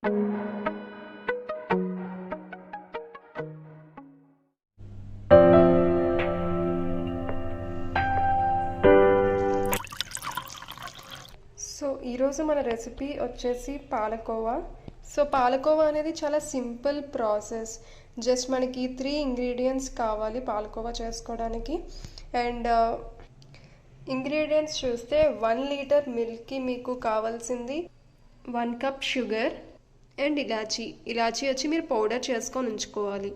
So ఈరోజు మన recipe వచ్చేసి పాలకోవా. సో పాలకోవా అనేది చాలా సింపుల్ ప్రాసెస్. జస్ట్ మనకి 3 ఇంగ్రీడియంట్స్ కావాలి పాలకోవా చేసుకోవడానికి. అండ్ ఇంగ్రీడియంట్స్ చూస్తే 1 లీటర్ మిల్క్కి మీకు కావాల్సింది 1 కప్ షుగర్ అండ్ ఇలాచీ వచ్చి మీరు పౌడర్ చేసుకొని ఉంచుకోవాలి.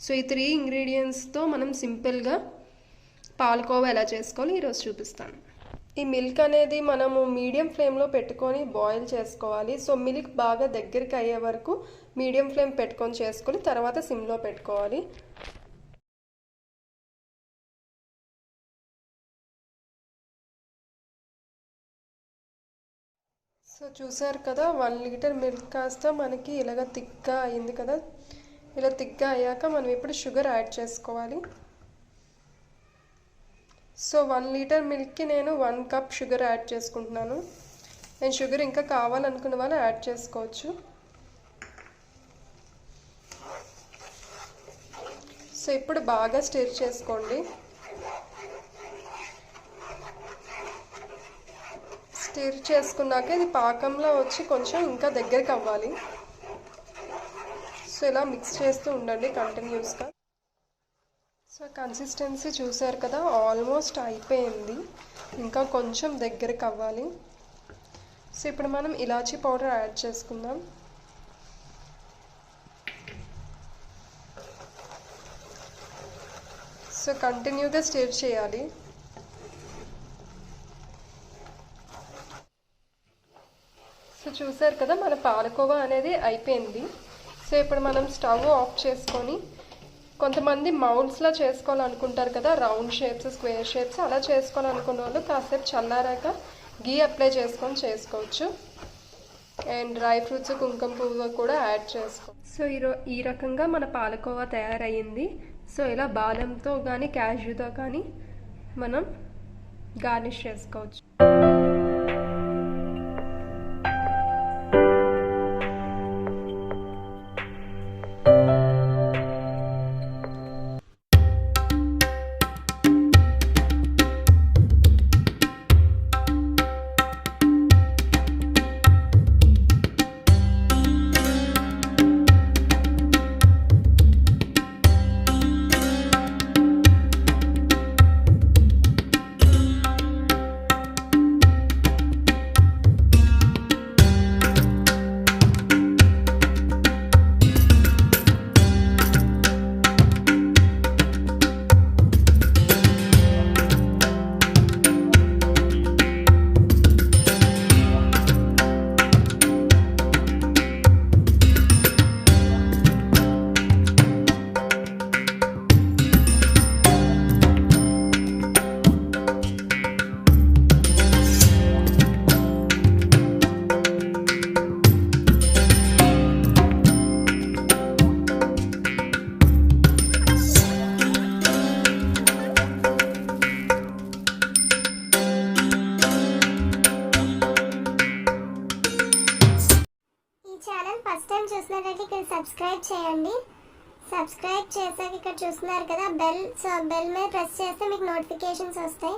సో ఈ 3 ఇంగ్రీడియంట్స్తో మనం సింపుల్గా పాలకోవా ఎలా చేసుకోవాలో ఈరోజు చూపిస్తాను. ఈ మిల్క్ అనేది మనము మీడియం ఫ్లేమ్లో పెట్టుకొని బాయిల్ చేసుకోవాలి. సో మిల్క్ బాగా దగ్గరికి అయ్యే వరకు మీడియం ఫ్లేమ్ పెట్టుకొని చేసుకొని తర్వాత సిమ్లో పెట్టుకోవాలి. సో చూసారు కదా, 1 లీటర్ మిల్క్ కాస్త మనకి ఇలాగ థిక్గా అయింది కదా. ఇలా థిక్గా అయ్యాక మనం ఇప్పుడు షుగర్ యాడ్ చేసుకోవాలి. సో 1 లీటర్ మిల్క్కి నేను 1 కప్ షుగర్ యాడ్ చేసుకుంటున్నాను. అండ్ షుగర్ ఇంకా కావాలనుకున్న వాళ్ళు యాడ్ చేసుకోవచ్చు. సో ఇప్పుడు బాగా స్టిర్ చేసుకోండి. స్టిర్ చేసుకున్నాక ఇది పాకంలో వచ్చి కొంచెం ఇంకా దగ్గరికి అవ్వాలి. సో ఇలా మిక్స్ చేస్తూ ఉండండి కంటిన్యూస్గా. సో కన్సిస్టెన్సీ చూసారు కదా, ఆల్మోస్ట్ అయిపోయింది, ఇంకా కొంచెం దగ్గరికి అవ్వాలి. సో ఇప్పుడు మనం ఇలాచీ పౌడర్ యాడ్ చేసుకుందాం. సో కంటిన్యూగా స్టిర్ చేయాలి. సో చూసారు కదా, మన పాలకోవా అనేది అయిపోయింది. సో ఇప్పుడు మనం స్టవ్ ఆఫ్ చేసుకొని, కొంతమంది మౌల్డ్స్లో చేసుకోవాలనుకుంటారు కదా, రౌండ్ షేప్స్, స్క్వేర్ షేప్స్, అలా చేసుకోవాలనుకున్న వాళ్ళు కాసేపు చల్లారాక గీ అప్లై చేసుకొని చేసుకోవచ్చు. అండ్ డ్రై ఫ్రూట్స్, కుంకుమ పువ్వు కూడా యాడ్ చేసుకోవచ్చు. సో ఈ రకంగా మన పాలకోవా తయారయ్యింది. సో ఇలా బాదంతో కానీ క్యాష్యూతో కానీ మనం గార్నిష్ చేసుకోవచ్చు. ఫస్ట్ టైం చూసినట్లయితే ఇక్కడ సబ్స్క్రైబ్ చేయండి. సబ్స్క్రైబ్ చేసాక ఇక్కడ చూస్తున్నారు కదా బెల్, సో బెల్ మీద ప్రెస్ చేస్తే మీకు నోటిఫికేషన్స్ వస్తాయి.